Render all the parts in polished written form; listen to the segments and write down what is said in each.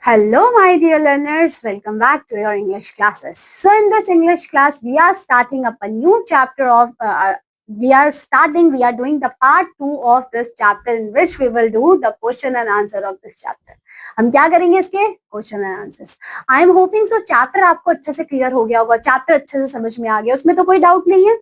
Hello, my dear learners. Welcome back to your English classes. So, in this English class, we are starting up a new chapter of. We are doing the part 2 of this chapter in which we will do the question and answer of this chapter. हम क्या करेंगे इसके question and answers. I am hoping so chapter आपको अच्छे से clear हो गया होगा, चैप्टर अच्छे से समझ में आ गया, उसमें तो कोई डाउट नहीं है.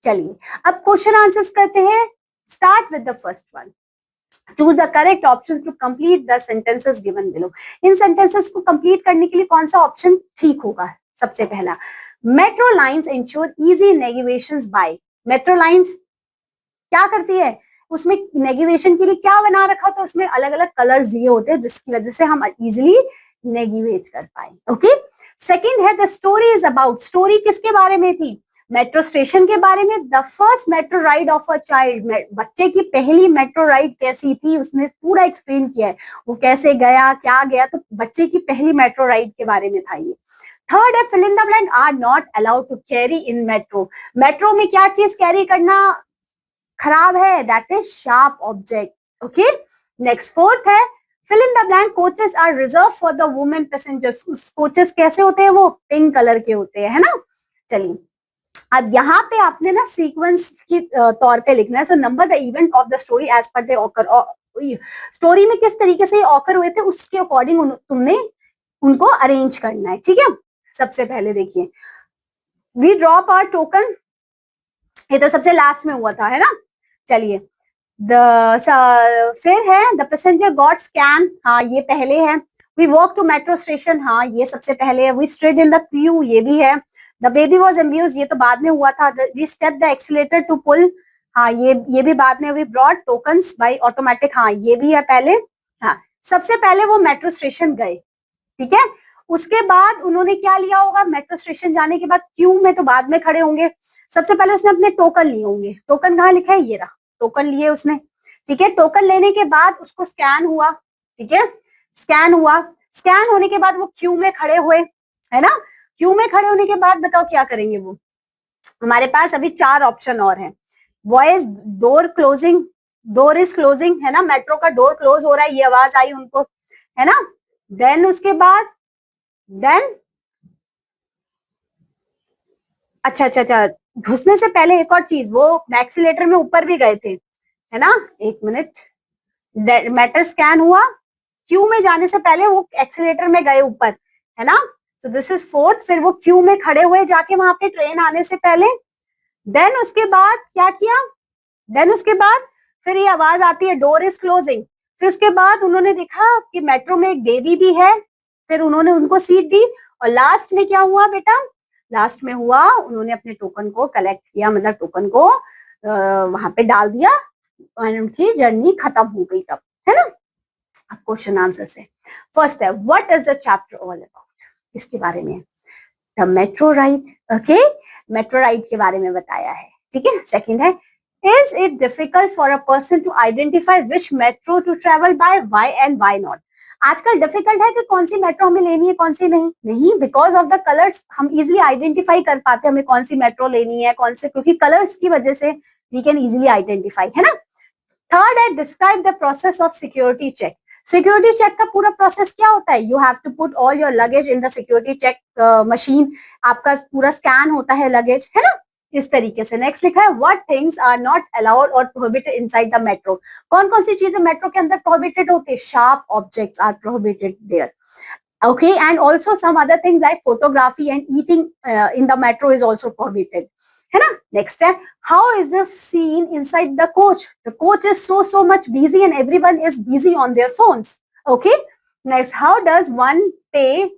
चलिए अब क्वेश्चन आंसर्स करते हैं. Start with the first one. Choose the correct options to complete the sentences given below. In sentences को complete करने के लिए कौन सा ऑप्शन ठीक होगा? सबसे पहला, metro lines ensure easy navigation by. Metro lines क्या करती है? उसमें नेविगेशन के लिए क्या बना रखा होता है? उसमें अलग अलग कलर्स दिए होते हैं जिसकी वजह से हम इजिली नेविगेट कर पाए. ओके. सेकेंड है the story is about. Story किसके बारे में थी? मेट्रो स्टेशन के बारे में. The first metro ride of a child. बच्चे की पहली मेट्रो राइड कैसी थी उसने पूरा एक्सप्लेन किया है, वो कैसे गया, क्या गया. तो बच्चे की पहली मेट्रो राइड के बारे में था ये. थर्ड है fill in the blank are not allowed to carry in metro. Metro में क्या चीज कैरी करना खराब है? That is sharp object. Okay. Next fourth है fill in the blank coaches are reserve for the women passengers. Coaches कैसे होते हैं? वो पिंक कलर के होते हैं, है ना. चलिए अब यहाँ पे आपने ना सीक्वेंस की तौर पे लिखना है. So number the event of the story as per they occur. Story में किस तरीके से ऑकर हुए थे उसके अकॉर्डिंग तुमने उनको अरेंज करना है. ठीक है. सबसे पहले देखिए वी ड्रॉप आवर टोकन. ये तो सबसे लास्ट में हुआ था, है ना. चलिए फिर है द पैसेंजर गॉट स्कैन. हाँ ये पहले है. We walk to metro station. हाँ ये सबसे पहले है. We stood in the queue. ये भी है. The baby was amuse. ये तो बाद में हुआ था. We step the escalator to pull. हाँ ये भी बाद में. We brought tokens by automatic. हाँ ये भी है पहले. हाँ सबसे पहले वो मेट्रो स्टेशन गए. ठीक है. उसके बाद उन्होंने क्या लिया होगा? मेट्रो स्टेशन जाने के बाद क्यू में तो बाद में खड़े होंगे. सबसे पहले उसने अपने टोकन लिए होंगे. टोकन कहाँ लिखा है? ये रहा. टोकन लिए उसने. ठीक है. टोकन लेने के बाद उसको स्कैन हुआ. ठीक है. स्कैन हुआ. स्कैन होने के बाद वो क्यू में खड़े हुए, है ना. क्यू में खड़े होने के बाद बताओ क्या करेंगे वो? हमारे पास अभी 4 ऑप्शन और हैं. Voice door closing. Door is closing, है ना. मेट्रो का डोर क्लोज हो रहा है, ये आवाज आई उनको, है ना. देन उसके बाद अच्छा घुसने से पहले एक और चीज, वो एक्सीलेटर में ऊपर भी गए थे, है ना. एक मिनट. मेटल स्कैन हुआ. क्यू में जाने से पहले वो एक्सीलेटर में गए ऊपर, है ना. तो दिस इज फोर्थ. फिर वो क्यू में खड़े हुए जाके वहां पे ट्रेन आने से पहले. देन उसके बाद क्या किया? देन उसके बाद फिर ये आवाज आती है डोर इज क्लोजिंग. फिर उसके बाद उन्होंने देखा कि मेट्रो में एक बेबी भी है. फिर उन्होंने उनको सीट दी. और लास्ट में क्या हुआ बेटा? लास्ट में हुआ उन्होंने अपने टोकन को कलेक्ट किया, मतलब टोकन को वहां पे डाल दिया और उनकी जर्नी खत्म हो गई तब, है ना. अब क्वेश्चन आंसर से फर्स्ट है what is the chapter all about. इसके बारे में the metro ride. Okay. Metro ride के बारे में बताया है. ठीक है. सेकंड है is it difficult for a person to identify which metro to travel by, why and why not. आजकल डिफिकल्ट है कि कौन सी मेट्रो हमें लेनी है कौन सी नहीं बिकॉज ऑफ द कलर्स हम इजिली आइडेंटिफाई कर पाते हैं हमें कौन सी मेट्रो लेनी है कौन से, क्योंकि कलर्स की वजह से वी कैन इजिली आइडेंटिफाई, है ना. थर्ड है describe the process of security check. Security check का पूरा प्रोसेस क्या होता है? You have to put all your luggage in the security check machine. आपका पूरा स्कैन होता है लगेज, है ना. इस तरीके से. नेक्स्ट लिखा है what things are not allowed और प्रोहिबिटेड इनसाइड द मेट्रो. कौन कौन सी चीजें मेट्रो के अंदर प्रोहिबिटेड होती है? Sharp objects are prohibited there. Okay, and also some other things like photography and eating in the metro is also prohibited, है ना. Next है how is the scene inside the coach. The coach is so much busy and everyone is busy on their phones. Okay. Next, how does one pay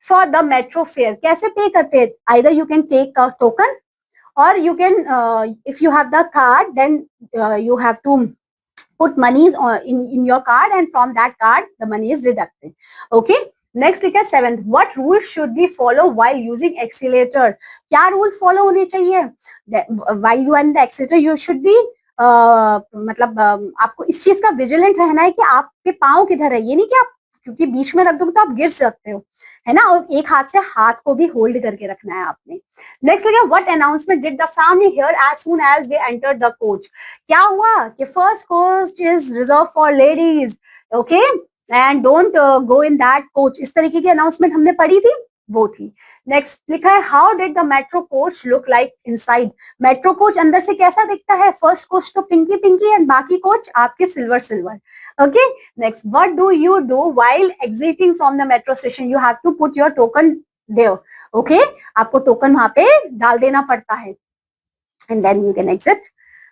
for the metro fare. कैसे पे करते हैं? Either you can take a token or you can if you have the card then you have to put monies in your card and from that card the money is deducted. Okay. Next लिखा है seventh what rule should be follow while using escalator. क्या rules follow होने चाहिए? While you are in the escalator you should be मतलब आपको इस चीज का विजिलेंट रहना है कि आपके पाँव किधर है. ये नहीं कि आप क्योंकि बीच में रख दोगे तो आप गिर सकते हो, है ना. और एक हाथ से हाथ को भी होल्ड करके रखना है आपने. नेक्स्ट लिखा what announcement did the family hear as soon as they entered the coach. क्या हुआ कि first coach is reserve for ladies. Okay. And don't go in that coach, इस तरीके की अनाउंसमेंट हमने पढ़ी थी, वो थी। नेक्स्ट लिखा है how did the metro coach look like inside, metro coach अंदर से कैसा दिखता है, फर्स्ट कोच तो पिंकी पिंकी एंड बाकी कोच आपके silver silver. Okay, next what do you do while exiting from the metro station, you have to put your token there. Okay, आपको token वहां पे डाल देना पड़ता है and then you can exit.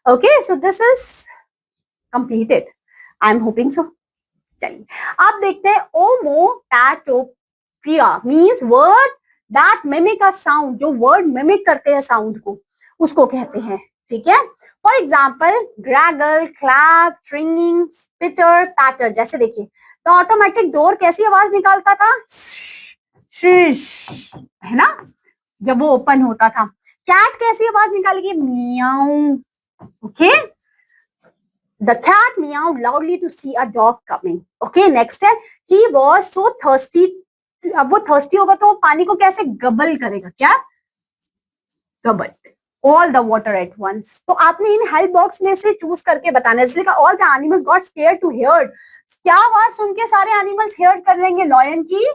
Okay, so this is completed, I am hoping so. चलिए आप देखते हैं onomatopoeia means word that mimic a sound, जो वर्ड मिमिक करते हैं साउंड को, उसको कहते हैं। ठीक है, for example gurgle, clap, tringing, spitter, patter. जैसे देखिए तो ऑटोमेटिक डोर कैसी आवाज निकालता था, शिश, है ना, जब वो ओपन होता था। कैट कैसी आवाज निकालेगी, meow. Okay, the cat meowed loudly to see a dog coming. Okay, next है he was so thirsty, अब वो thirsty होगा तो वो पानी को कैसे गबल करेगा, क्या गबल, all the water at once। तो आपने इन हेल्प बॉक्स में से चूज करके बताना है, इसलिए all the animals got scared to hear, क्या आवाज सुन के सारे एनिमल्स हेयर कर लेंगे, लॉयन की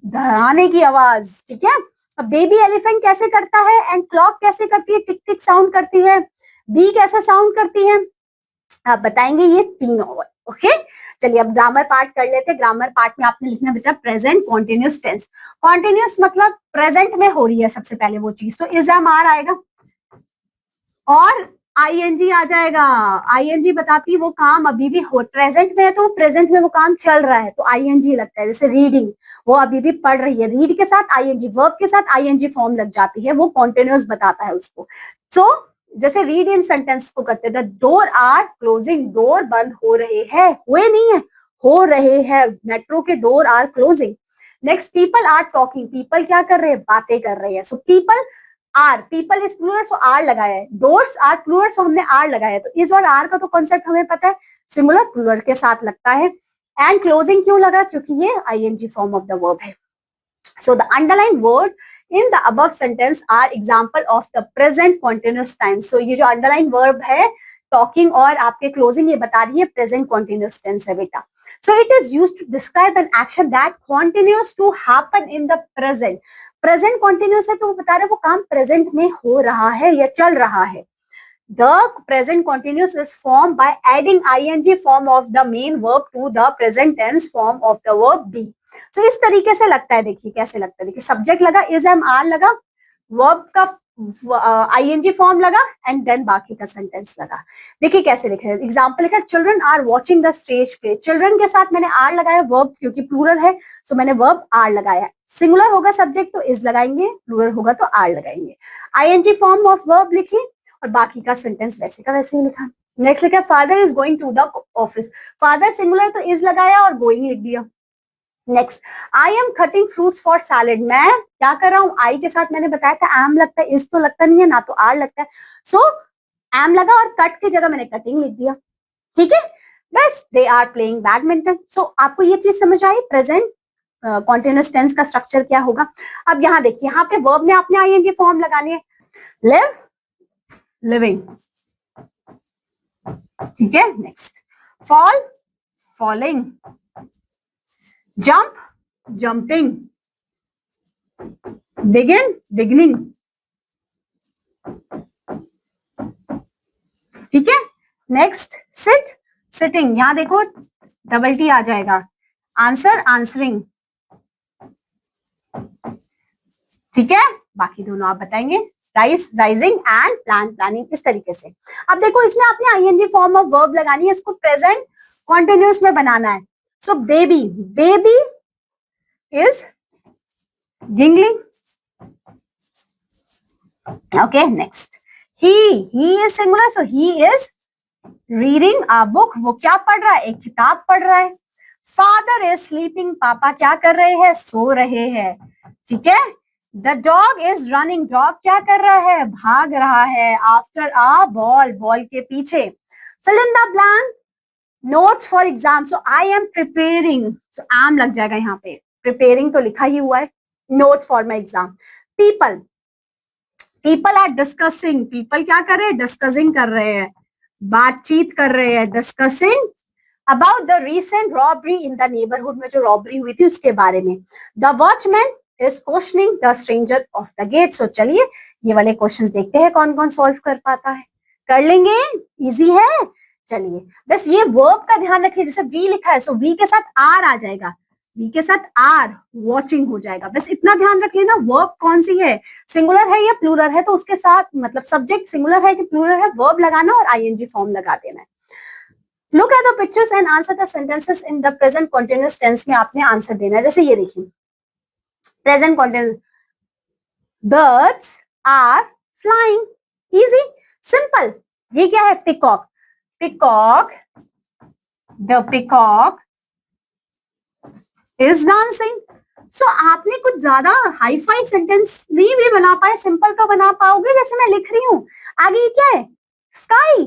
डराने की आवाज। ठीक है, अब बेबी एलिफेंट कैसे करता है एंड क्लॉक कैसे करती है, टिक टिक साउंड करती है, बी कैसे साउंड करती है, आप बताएंगे ये तीनों। ओके, चलिए अब ग्रामर पार्ट कर लेते हैं। ग्रामर पार्ट में आपने लिखना बेटा प्रेजेंट कॉन्टिन्यूस टेंस। कॉन्टिन्यूस मतलब प्रेजेंट में हो रही है सबसे पहले वो चीज, तो इज एम आर आएगा और आईएनजी आ जाएगा। आईएनजी बताती है वो काम अभी भी हो, प्रेजेंट में है तो प्रेजेंट में वो काम चल रहा है, तो आईएनजी लगता है। जैसे रीडिंग, वो अभी भी पढ़ रही है, रीड के साथ आईएनजी, वर्ब के साथ आईएनजी फॉर्म लग जाती है, वो कॉन्टिन्यूस बताता है उसको। सो जैसे रीड इन सेंटेंस को करते थे, डोर आर क्लोजिंग, डोर बंद हो रहे हैं, हुए नहीं है, हो रहे हैं, मेट्रो के door are closing. Next people are talking, people क्या कर रहे हैं, बातें कर रहे हैं। So people are, people is plural so are लगाया है, डोर्स आर प्लूरल सो हमने आर लगाया है। तो इज और आर का तो कॉन्सेप्ट हमें पता है, सिंगुलर प्लूरल के साथ लगता है। एंड क्लोजिंग क्यों लगा, क्योंकि ये ING form of the verb है। So the underline word in the above sentence are example of the present continuous tense। so ये जो underline verb है talking और आपके closing, ये बता रही है present continuous tense है बेटा। so it is used to describe an action that continues to happen in the present। present continuous है तो वो बता रहे हैं वो काम present में हो रहा है या चल रहा है। the present continuous is formed by adding ing form of the main verb to the present tense form of the verb be। तो इस तरीके से लगता है, देखिए कैसे लगता है, देखिए सब्जेक्ट लगा, इज एम आर लगा, वर्ब का आईएनजी फॉर्म लगा एंड देन बाकी का सेंटेंस लगा। देखिए कैसे लिखा है, एग्जांपल लिखा है children are watching the stage play, children के साथ मैंने आर लगाया, वर्ब क्योंकि प्लूरल है तो मैंने वर्ब आर लगाया। सिंगुलर होगा सब्जेक्ट तो इज लगाएंगे, प्लूरल होगा तो आर लगाएंगे। आईएनजी फॉर्म ऑफ वर्ब लिखी और बाकी का सेंटेंस वैसे का वैसे ही लिखा। नेक्स्ट लिखा father is going to the office, father singular तो इज लगाया और गोइंग लिख दिया। Next I am cutting fruits for salad, मैं क्या कर रहा हूँ, आई के साथ मैंने बताया था एम लगता है, इस तो लगता नहीं है ना, तो आर लगता है। सो एम लगा और कट की जगह मैंने कटिंग लिख दिया। ठीक है, बस दे आर प्लेइंग बैडमिंटन। सो आपको ये चीज समझ आई, प्रेजेंट कॉन्टिन्यूअस टेंस का स्ट्रक्चर क्या होगा। अब यहाँ देखिए, यहाँ पे वर्ब में आपने आईएनजी फॉर्म लगानी है, लिव, लिविंग। ठीक है, next fall, falling, jump, jumping, begin, beginning। ठीक है, नेक्स्ट sit, sitting, यहां देखो डबल टी आ जाएगा, आंसर, आंसरिंग। ठीक है, बाकी दोनों आप बताएंगे, rise, rising and plan, planning, इस तरीके से। अब देखो इसमें आपने आईएनजी फॉर्म ऑफ वर्ब लगानी है, इसको प्रेजेंट कॉन्टिन्यूअस में बनाना है। So baby, baby is giggling। okay, next he is singular so he is reading a book, वो क्या पढ़ रहा है, एक किताब पढ़ रहा है। father is sleeping, पापा क्या कर रहे हैं, सो रहे हैं। ठीक है, the dog is running, dog क्या कर रहा है, भाग रहा है after a ball, बॉल के पीछे। fill in the blank, notes for exam, so I am preparing, so am लग जाएगा यहाँ पे, प्रिपेयरिंग तो लिखा ही हुआ है, notes for my exam. People, people are discussing, people क्या कर रहे हैं, डिस्कसिंग कर रहे हैं, बातचीत कर रहे हैं, discussing about the recent robbery in the neighbourhood में जो रॉबरी हुई थी उसके बारे में. The watchman is questioning the stranger of the gate. So चलिए ये वाले क्वेश्चन देखते हैं कौन कौन सॉल्व कर पाता है. कर लेंगे, इजी है. चलिए बस ये वर्ब का ध्यान रखिए, जैसे वी लिखा है सो वी के साथ आर आ जाएगा, वी के साथ आर वॉचिंग हो जाएगा. बस इतना ध्यान रख लेना वर्ब कौन सी है, सिंगुलर है या प्लूरल है, तो उसके साथ मतलब सब्जेक्ट सिंगुलर है कि प्लूरल है वर्ब लगाना और आईएनजी फॉर्म लगा देना है. Look at the pictures and answer the sentences in the present continuous tense में आपने आंसर देना है. जैसे ये देखिए present continuous, birds are flying, easy simple. ये क्या है, peacock, peacock, the peacock is dancing. So आपने कुछ ज्यादा हाई फाई सेंटेंस नहीं भी बना पाए, सिंपल तो बना पाओगे जैसे मैं लिख रही हूं. आगे क्या है, sky,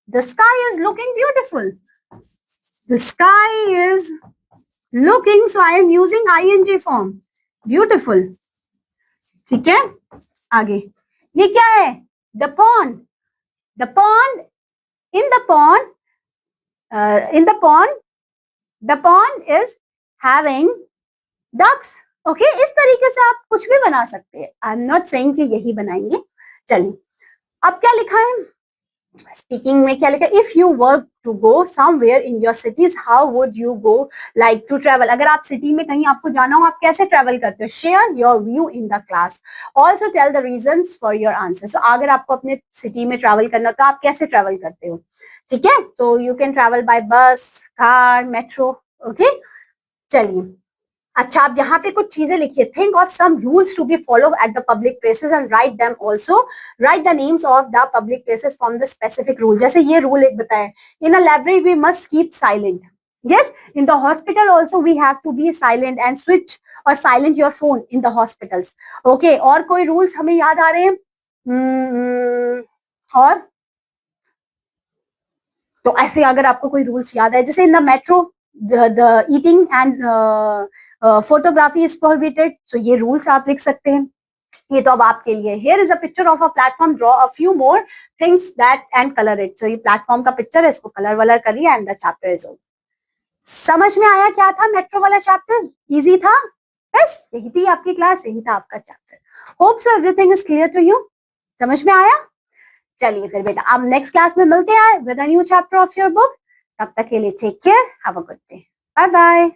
the sky is looking beautiful, the sky is looking, so I am using ING form, beautiful. ठीक है, आगे ये क्या है, the pond, the pond, in the pond, in the pond, the pond is having ducks. Okay, इस तरीके से आप कुछ भी बना सकते हैं. आई एम नॉट सेइंग कि यही बनाएंगे. चलिए अब क्या लिखा है, स्पीकिंग में क्या लिखा है, if you were to go somewhere in your cities how would you go like to travel. अगर आप सिटी में कहीं आपको जाना हो आप कैसे ट्रेवल करते हो. Share your view in the class, also tell the reasons for your answer. So अगर आपको अपने सिटी में ट्रेवल करना तो आप कैसे ट्रेवल करते हो. ठीक है, तो you can travel by bus, car, metro. Okay, चलिए अच्छा अब यहाँ पे कुछ चीजें लिखिए. Think of some rules to be follow at the public places and write them. Also write the names of the public places from the specific rule. जैसे ये रूल एक बताए, in a library we must keep silent. yes, in the hospital also we have to be silent and switch or silent your phone in the hospitals. okay, और कोई rules हमें याद आ रहे हैं? और तो ऐसे अगर आपको कोई रूल्स याद है, जैसे in the metro the eating and photography is prohibited. so ये रूल्स आप लिख सकते हैं. ये तो अब आपके लिए. here is a picture of a platform, draw a few more things that and color it. so ये प्लेटफॉर्म का पिक्चर है, इसको कलर वलर करिए and the chapter is over. समझ में आया क्या था मेट्रो वाला चैप्टर? इजी था. बस यही थी आपकी क्लास, यही था आपका chapter. Hope so everything is clear to you. समझ में आया? चलिए फिर बेटा अब नेक्स्ट क्लास में मिलते हैं with a new chapter of your book. तब तक के लिए take care, have a good day, bye bye.